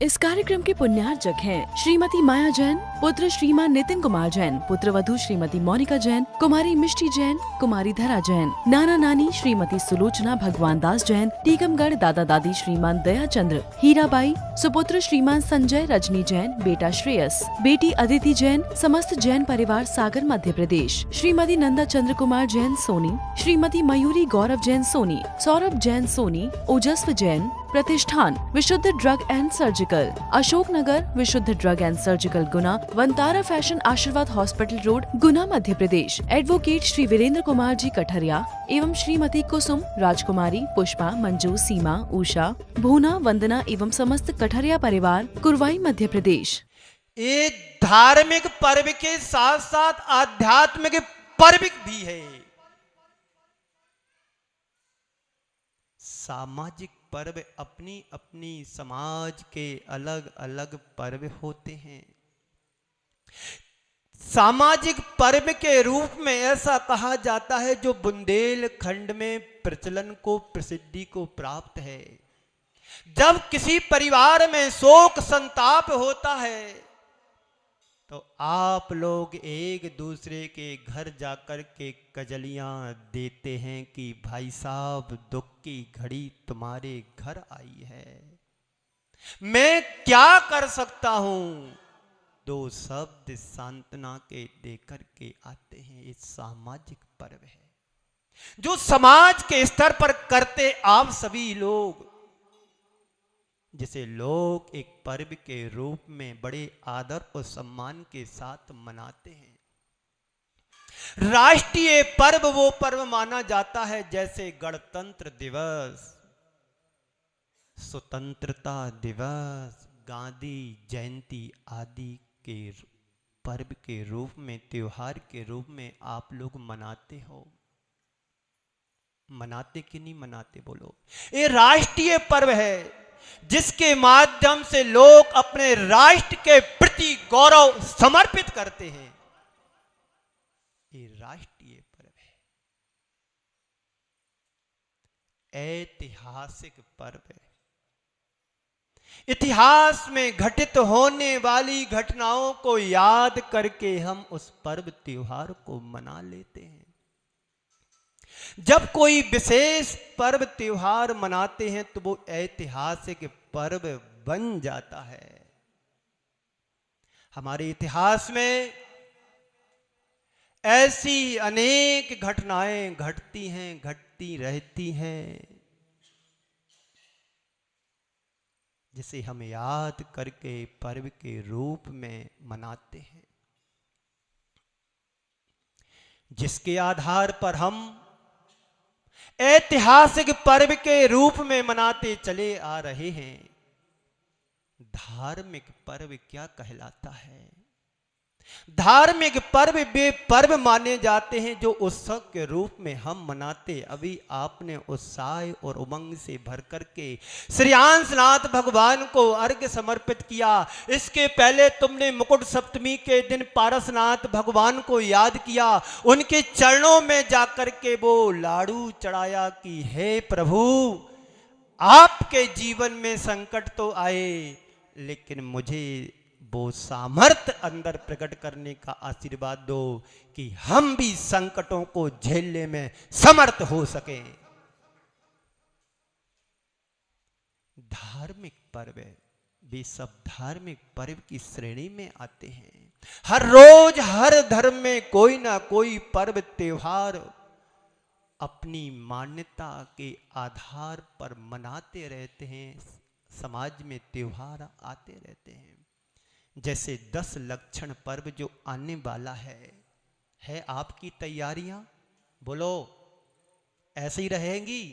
इस कार्यक्रम के पुण्यार्चक हैं श्रीमती माया जैन, पुत्र श्रीमान नितिन कुमार जैन, पुत्र वधू श्रीमती मोनिका जैन, कुमारी मिष्टी जैन, कुमारी धरा जैन, नाना नानी श्रीमती सुलोचना भगवान दास जैन, टीकमगढ़ दादा दादी श्रीमान दया चंद्र, हीराबाई, सुपुत्र श्रीमान संजय रजनी जैन, बेटा श्रेयस, बेटी अदिति जैन, समस्त जैन परिवार सागर मध्य प्रदेश, श्रीमती नंदा चंद्र कुमार जैन सोनी, श्रीमती मयूरी गौरव जैन सोनी, सौरभ जैन सोनी, ओजस्व जैन, प्रतिष्ठान विशुद्ध ड्रग एंड सर्जिकल, अशोकनगर विशुद्ध drug and surgical Guna, Vantara fashion आशीर्वाद हॉस्पिटल रोड गुना मध्य प्रदेश, एडवोकेट श्री वीरेंद्र कुमार जी कठरिया एवं श्रीमती कुसुम, राजकुमारी, पुष्पा, मंजू, सीमा, उषा, भूना, वंदना एवं समस्त कठरिया परिवार कुरवाई मध्य प्रदेश। ये धार्मिक पर्व के साथ साथ आध्यात्मिक पर्व भी है। सामाजिक पर्व अपनी अपनी समाज के अलग अलग पर्व होते हैं। सामाजिक पर्व के रूप में ऐसा कहा जाता है जो बुंदेलखंड में प्रचलन को प्रसिद्धि को प्राप्त है। जब किसी परिवार में शोक संताप होता है तो आप लोग एक दूसरे के घर जाकर के कजलियां देते हैं कि भाई साहब दुख की घड़ी तुम्हारे घर आई है, मैं क्या कर सकता हूं। दो शब्द सांत्वना के देकर के आते हैं। ये सामाजिक पर्व है जो समाज के स्तर पर करते आप सभी लोग, जिसे लोग एक पर्व के रूप में बड़े आदर और सम्मान के साथ मनाते हैं। राष्ट्रीय पर्व वो पर्व माना जाता है जैसे गणतंत्र दिवस, स्वतंत्रता दिवस, गांधी जयंती आदि के पर्व के रूप में, त्योहार के रूप में आप लोग मनाते हो। मनाते कि नहीं मनाते बोलो। ये राष्ट्रीय पर्व है जिसके माध्यम से लोग अपने राष्ट्र के प्रति गौरव समर्पित करते हैं। ये राष्ट्रीय पर्व है, ऐतिहासिक पर्व है। इतिहास में घटित होने वाली घटनाओं को याद करके हम उस पर्व त्योहार को मना लेते हैं। जब कोई विशेष पर्व त्योहार मनाते हैं तो वो ऐतिहासिक पर्व बन जाता है। हमारे इतिहास में ऐसी अनेक घटनाएं घटती हैं, घटती रहती हैं, जिसे हम याद करके पर्व के रूप में मनाते हैं, जिसके आधार पर हम ऐतिहासिक पर्व के रूप में मनाते चले आ रहे हैं। धार्मिक पर्व क्या कहलाता है? धार्मिक पर्व वे पर्व माने जाते हैं जो उत्सव के रूप में हम मनाते। अभी आपने उत्साह और उमंग से भर करके श्री अंशनाथ भगवान को अर्घ्य समर्पित किया। इसके पहले तुमने मुकुट सप्तमी के दिन पारसनाथ भगवान को याद किया, उनके चरणों में जाकर के वो लाडू चढ़ाया कि हे प्रभु, आपके जीवन में संकट तो आए लेकिन मुझे वो सामर्थ्य अंदर प्रकट करने का आशीर्वाद दो कि हम भी संकटों को झेलने में समर्थ हो सके। धार्मिक पर्व वे सब धार्मिक पर्व की श्रेणी में आते हैं। हर रोज हर धर्म में कोई ना कोई पर्व त्योहार अपनी मान्यता के आधार पर मनाते रहते हैं। समाज में त्योहार आते रहते हैं। जैसे 10 लक्षण पर्व जो आने वाला है आपकी तैयारियां बोलो ऐसे ही रहेंगी?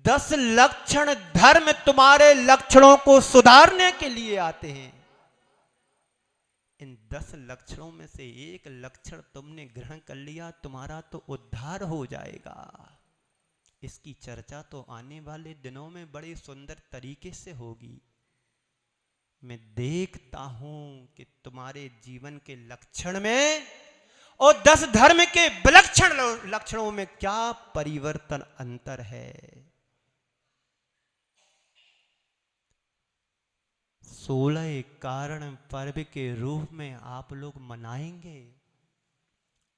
10 लक्षण धर्म तुम्हारे लक्षणों को सुधारने के लिए आते हैं। इन 10 लक्षणों में से एक लक्षण तुमने ग्रहण कर लिया, तुम्हारा तो उद्धार हो जाएगा। इसकी चर्चा तो आने वाले दिनों में बड़े सुंदर तरीके से होगी। मैं देखता हूं कि तुम्हारे जीवन के लक्षण में और 10 धर्म के विलक्षण लक्षणों में क्या परिवर्तन अंतर है। 16 कारण पर्व के रूप में आप लोग मनाएंगे।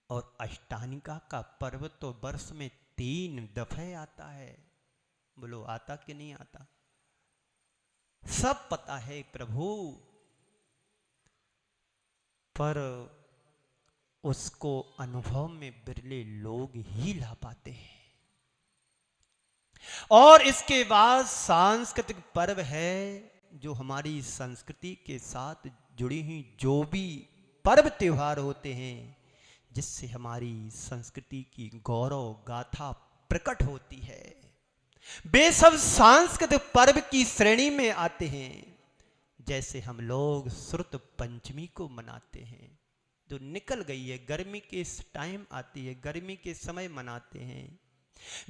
और अष्टानिका का पर्व तो वर्ष में 3 दफे आता है। बोलो आता कि नहीं आता? सब पता है प्रभु, पर उसको अनुभव में बिरले लोग ही ला पाते हैं। और इसके बाद सांस्कृतिक पर्व है, जो हमारी संस्कृति के साथ जुड़ी हुई जो भी पर्व त्योहार होते हैं, जिससे हमारी संस्कृति की गौरव गाथा प्रकट होती है, वे सब सांस्कृतिक पर्व की श्रेणी में आते हैं। जैसे हम लोग श्रुत पंचमी को मनाते हैं, जो निकल गई है, गर्मी के टाइम आती है, गर्मी के समय मनाते हैं,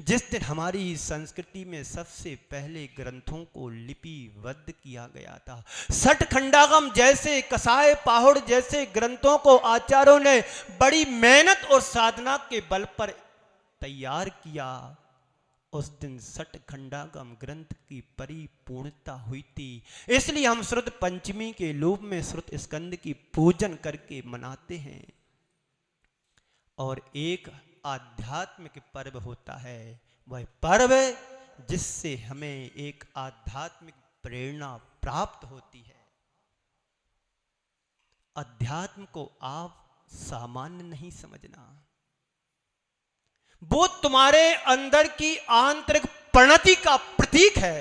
जिस दिन हमारी संस्कृति में सबसे पहले ग्रंथों को लिपिबद्ध किया गया था। सठ खंडागम जैसे, कसाय पाहुड़ जैसे ग्रंथों को आचार्यों ने बड़ी मेहनत और साधना के बल पर तैयार किया। उस दिन सठ खंडागम ग्रंथ की परिपूर्णता हुई थी, इसलिए हम श्रुत पंचमी के रूप में श्रुत स्कंद की पूजन करके मनाते हैं। और एक आध्यात्मिक पर्व होता है, वह पर्व जिससे हमें एक आध्यात्मिक प्रेरणा प्राप्त होती है। अध्यात्म को आप सामान्य नहीं समझना, वो तुम्हारे अंदर की आंतरिक परिणति का प्रतीक है।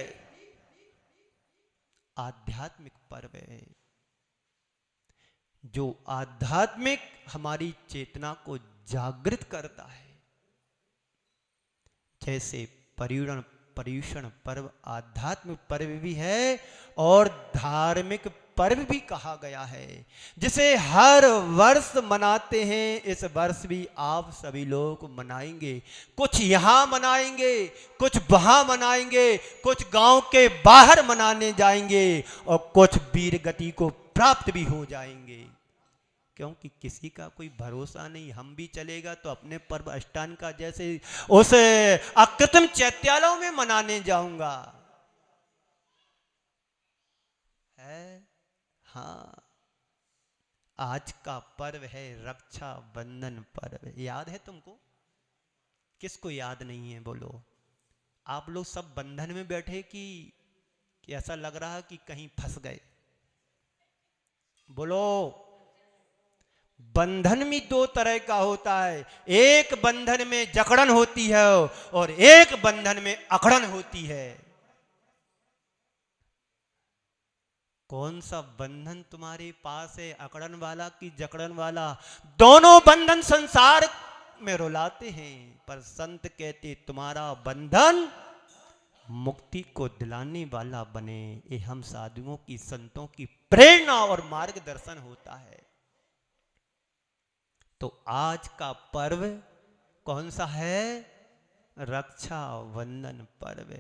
आध्यात्मिक पर्व है जो आध्यात्मिक हमारी चेतना को जागृत करता है। जैसे पर्युषण पर्व आध्यात्मिक पर्व भी है और धार्मिक पर्व भी कहा गया है, जिसे हर वर्ष मनाते हैं। इस वर्ष भी आप सभी लोग मनाएंगे, कुछ यहाँ मनाएंगे, कुछ वहाँ मनाएंगे, कुछ गांव के बाहर मनाने जाएंगे और कुछ वीर गति को प्राप्त भी हो जाएंगे, क्योंकि किसी का कोई भरोसा नहीं। हम भी चलेगा तो अपने पर्व अष्टान का जैसे उस अकृत्रिम चैत्यालयों में मनाने जाऊंगा, है? हाँ, आज का पर्व है रक्षा बंधन पर्व। याद है तुमको? किसको याद नहीं है? बोलो। आप लोग सब बंधन में बैठे कि ऐसा लग रहा कि कहीं फंस गए? बोलो। बंधन भी 2 तरह का होता है, एक बंधन में जकड़न होती है और एक बंधन में अकड़न होती है। कौन सा बंधन तुम्हारे पास है, अकड़न वाला कि जकड़न वाला? दोनों बंधन संसार में रुलाते हैं, पर संत कहते तुम्हारा बंधन मुक्ति को दिलाने वाला बने। ये हम साधुओं की, संतों की प्रेरणा और मार्गदर्शन होता है। तो आज का पर्व कौन सा है? रक्षा बंधन पर्व।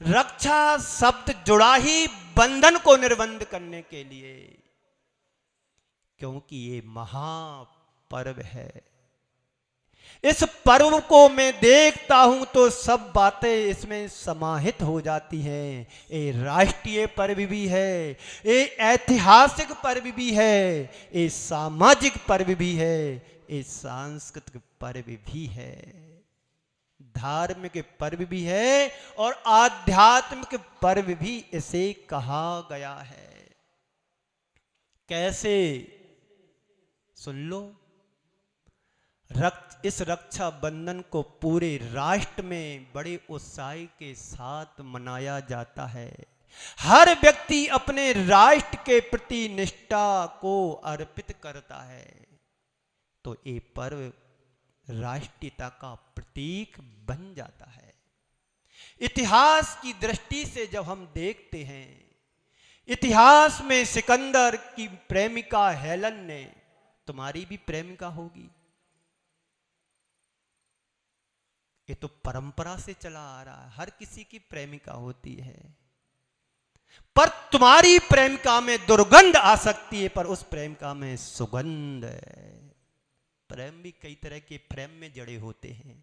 रक्षा शब्द जुड़ा ही बंधन को निर्बंध करने के लिए, क्योंकि ये महापर्व है। इस पर्व को मैं देखता हूं तो सब बातें इसमें समाहित हो जाती हैं। ये राष्ट्रीय पर्व भी है, ये ऐतिहासिक पर्व भी है, ये सामाजिक पर्व भी है, ये सांस्कृतिक पर्व भी है, धार्मिक पर्व भी है और आध्यात्मिक पर्व भी इसे कहा गया है। कैसे? सुन लो। इस रक्षा बंधन को पूरे राष्ट्र में बड़े उत्साह के साथ मनाया जाता है। हर व्यक्ति अपने राष्ट्र के प्रति निष्ठा को अर्पित करता है। तो ये पर्व राष्ट्रीयता का प्रतीक बन जाता है। इतिहास की दृष्टि से जब हम देखते हैं, इतिहास में सिकंदर की प्रेमिका हेलन ने, तुम्हारी भी प्रेमिका होगी, ये तो परंपरा से चला आ रहा है, हर किसी की प्रेमिका होती है, पर तुम्हारी प्रेमिका में दुर्गंध आ सकती है, पर उस प्रेमिका में सुगंध है। प्रेम भी कई तरह के प्रेम में जड़े होते हैं।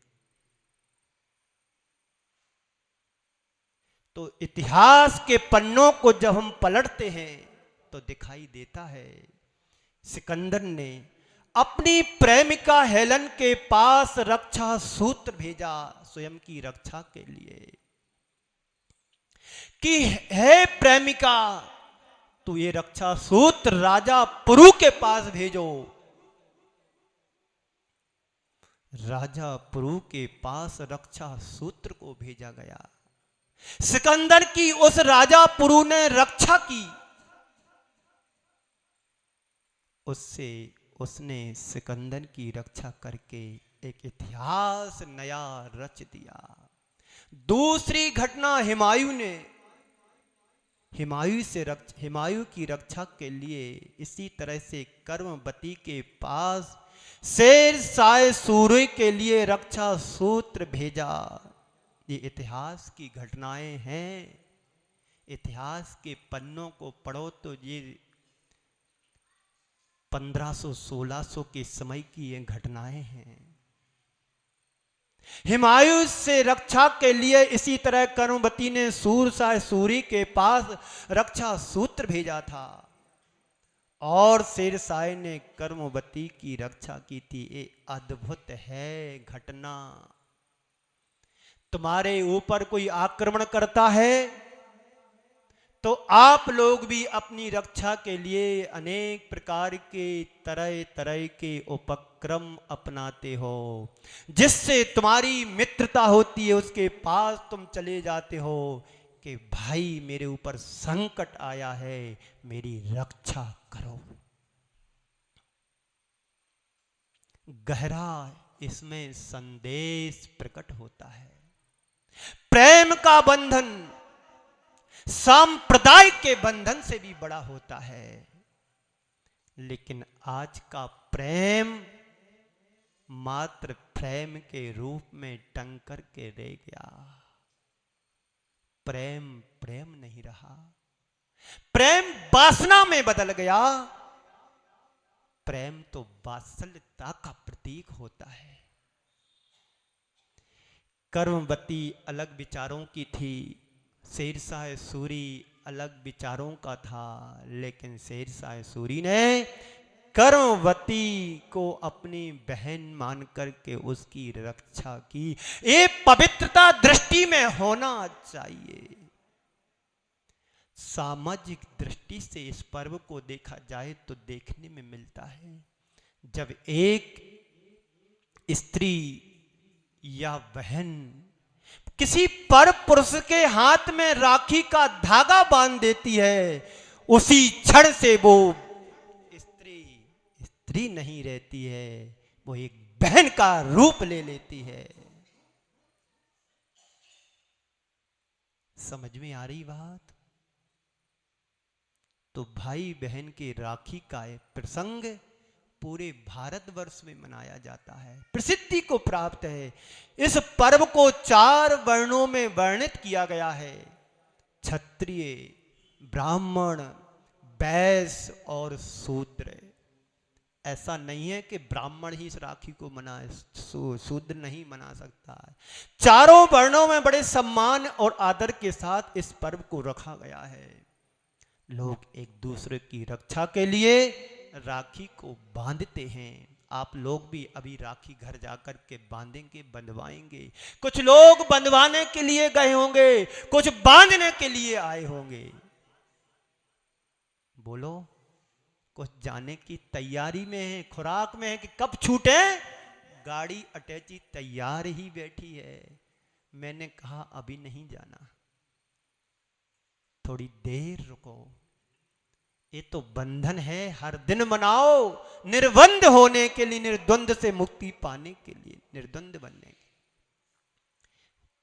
तो इतिहास के पन्नों को जब हम पलटते हैं तो दिखाई देता है सिकंदर ने अपनी प्रेमिका हेलन के पास रक्षा सूत्र भेजा स्वयं की रक्षा के लिए कि हे प्रेमिका, तू ये रक्षा सूत्र राजा पुरु के पास भेजो। राजा पुरु के पास रक्षा सूत्र को भेजा गया। सिकंदर की उस राजा पुरु ने रक्षा की, उससे उसने सिकंदर की रक्षा करके एक इतिहास नया रच दिया। दूसरी घटना हिमायू की रक्षा के लिए इसी तरह से कर्मवती के पास शेरशाह सूरी के लिए रक्षा सूत्र भेजा। ये इतिहास की घटनाएं हैं। इतिहास के पन्नों को पढ़ो तो ये 1500-1600 के समय की ये घटनाएं हैं। हिमायू से रक्षा के लिए इसी तरह कर्मवती ने शेरशाह सूरी के पास रक्षा सूत्र भेजा था और शेरशाह ने कर्मवती की रक्षा की थी। ये अद्भुत है घटना। तुम्हारे ऊपर कोई आक्रमण करता है तो आप लोग भी अपनी रक्षा के लिए अनेक प्रकार के तरह तरह के उपक्रम अपनाते हो, जिससे तुम्हारी मित्रता होती है। उसके पास तुम चले जाते हो कि भाई मेरे ऊपर संकट आया है, मेरी रक्षा करो। गहरा इसमें संदेश प्रकट होता है। प्रेम का बंधन सांप्रदायिक के बंधन से भी बड़ा होता है, लेकिन आज का प्रेम मात्र प्रेम के रूप में टंग करके रह गया। प्रेम प्रेम नहीं रहा, प्रेम वासना में बदल गया। प्रेम तो वात्सल्यता का प्रतीक होता है। कर्मवती अलग विचारों की थी, शेरशाह सूरी अलग विचारों का था, लेकिन शेरशाह सूरी ने कर्मवती को अपनी बहन मान करके उसकी रक्षा की। ये पवित्रता दृष्टि में होना चाहिए। सामाजिक दृष्टि से इस पर्व को देखा जाए तो देखने में मिलता है, जब एक स्त्री या बहन किसी पर पुरुष के हाथ में राखी का धागा बांध देती है, उसी क्षण से वो स्त्री नहीं रहती है, वो एक बहन का रूप ले लेती है। समझ में आ रही बात? तो भाई बहन के राखी का प्रसंग पूरे भारतवर्ष में मनाया जाता है, प्रसिद्धि को प्राप्त है। इस पर्व को 4 वर्णों में वर्णित किया गया है, क्षत्रिय, ब्राह्मण, वैश्य और शूद्र। ऐसा नहीं है कि ब्राह्मण ही इस राखी को मनाए, शूद्र नहीं मना सकता है। चारों वर्णों में बड़े सम्मान और आदर के साथ इस पर्व को रखा गया है। लोग एक दूसरे की रक्षा के लिए राखी को बांधते हैं। आप लोग भी अभी राखी घर जाकर के बांधेंगे, बंधवाएंगे। कुछ लोग बंधवाने के लिए गए होंगे, कुछ बांधने के लिए आए होंगे। बोलो, कुछ जाने की तैयारी में है, खुराक में है कि कब छूटे। गाड़ी अटैची तैयार ही बैठी है। मैंने कहा अभी नहीं जाना, थोड़ी देर रुको। ये तो बंधन है, हर दिन मनाओ, निर्बंध होने के लिए, निर्द्वंद से मुक्ति पाने के लिए, निर्द्वंद बनने के।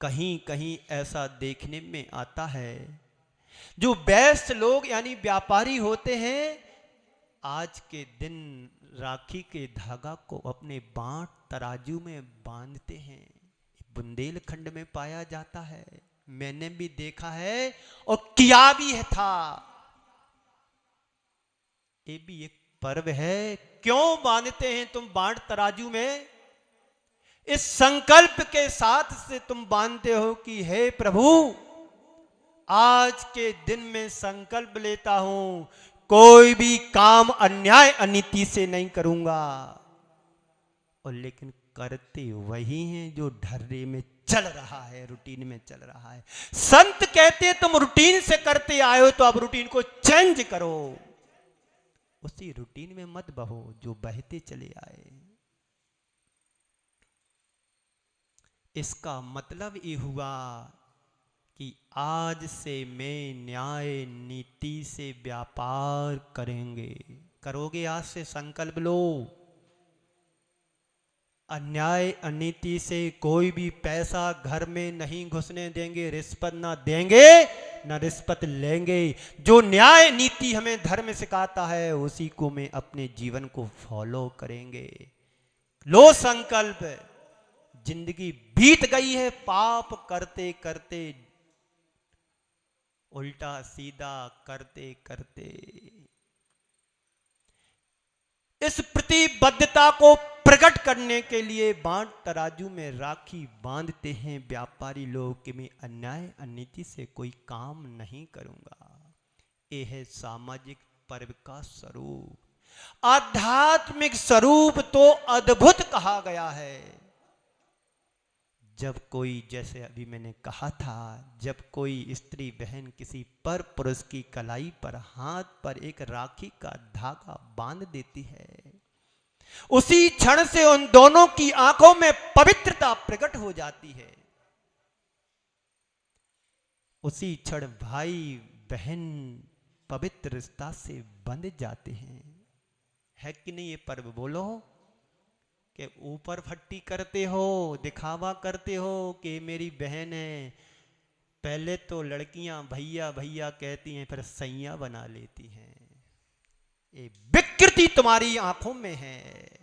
कहीं कहीं ऐसा देखने में आता है, जो वैश्य लोग यानी व्यापारी होते हैं, आज के दिन राखी के धागा को अपने बांट तराजू में बांधते हैं। बुंदेलखंड में पाया जाता है, मैंने भी देखा है और किया भी था। ये भी एक पर्व है। क्यों बांधते हैं तुम बांट तराजू में? इस संकल्प के साथ से तुम बांधते हो कि हे प्रभु, आज के दिन में संकल्प लेता हूं, कोई भी काम अन्याय अनीति से नहीं करूंगा। और लेकिन करते वही हैं जो ढर्रे में चल रहा है, रूटीन में चल रहा है। संत कहते तुम रूटीन से करते आए हो तो अब रूटीन को चेंज करो। उसी रूटीन में मत बहो जो बहते चले आए। इसका मतलब ये हुआ कि आज से मैं न्याय नीति से व्यापार करोगे। आज से संकल्प लो। अन्याय अनीति से कोई भी पैसा घर में नहीं घुसने देंगे, रिश्वत ना देंगे ना रिश्वत लेंगे। जो न्याय नीति हमें धर्म सिखाता है उसी को मैं अपने जीवन को फॉलो करेंगे। लो संकल्प। जिंदगी बीत गई है पाप करते करते, उल्टा सीधा करते करते। इस प्रतिबद्धता को प्रकट करने के लिए बांट तराजू में राखी बांधते हैं व्यापारी लोग कि मैं अन्याय अनीति से कोई काम नहीं करूंगा। यह है सामाजिक पर्व का स्वरूप। आध्यात्मिक स्वरूप तो अद्भुत कहा गया है। जब कोई, जैसे अभी मैंने कहा था, जब कोई स्त्री बहन किसी पर पुरुष की कलाई पर, हाथ पर एक राखी का धागा बांध देती है, उसी क्षण से उन दोनों की आंखों में पवित्रता प्रकट हो जाती है। उसी क्षण भाई बहन पवित्र रिश्ता से बंध जाते हैं। है कि नहीं ये पर्व? बोलो कि ऊपर फट्टी करते हो, दिखावा करते हो कि मेरी बहन है। पहले तो लड़कियां भैया भैया कहती हैं, फिर सैया बना लेती हैं। ये विकृति तुम्हारी आंखों में है।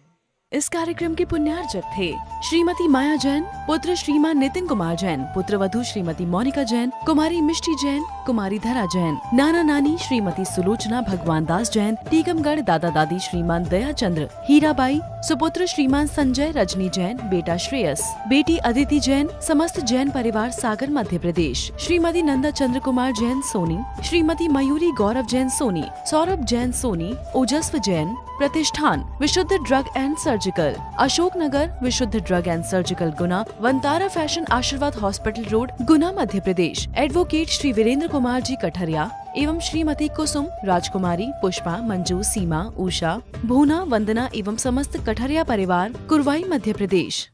इस कार्यक्रम के पुण्यार्चक थे श्रीमती माया जैन, पुत्र श्रीमान नितिन कुमार जैन, पुत्र वधू श्रीमती मोनिका जैन, कुमारी मिष्टी जैन, कुमारी धरा जैन, नाना नानी श्रीमती सुलोचना भगवान दास जैन, टीकमगढ़ दादा दादी श्रीमान दया चंद्र, हीराबाई, सुपुत्र श्रीमान संजय रजनी जैन, बेटा श्रेयस, बेटी अदिति जैन, समस्त जैन परिवार सागर मध्य प्रदेश, श्रीमती नंदा चंद्र कुमार जैन सोनी, श्रीमती मयूरी गौरव जैन सोनी, सौरभ जैन सोनी, ओजस्व जैन, प्रतिष्ठान विशुद्ध drug and surgical, Ashok Nagar विशुद्ध drug and surgical Guna, Vantara fashion आशीर्वाद हॉस्पिटल रोड गुना मध्य प्रदेश, एडवोकेट श्री वीरेंद्र कुमार जी कठरिया एवं श्रीमती कुसुम, राजकुमारी, पुष्पा, मंजू, सीमा, उषा, भूना, वंदना एवं समस्त कठरिया परिवार कुरवाई मध्य प्रदेश।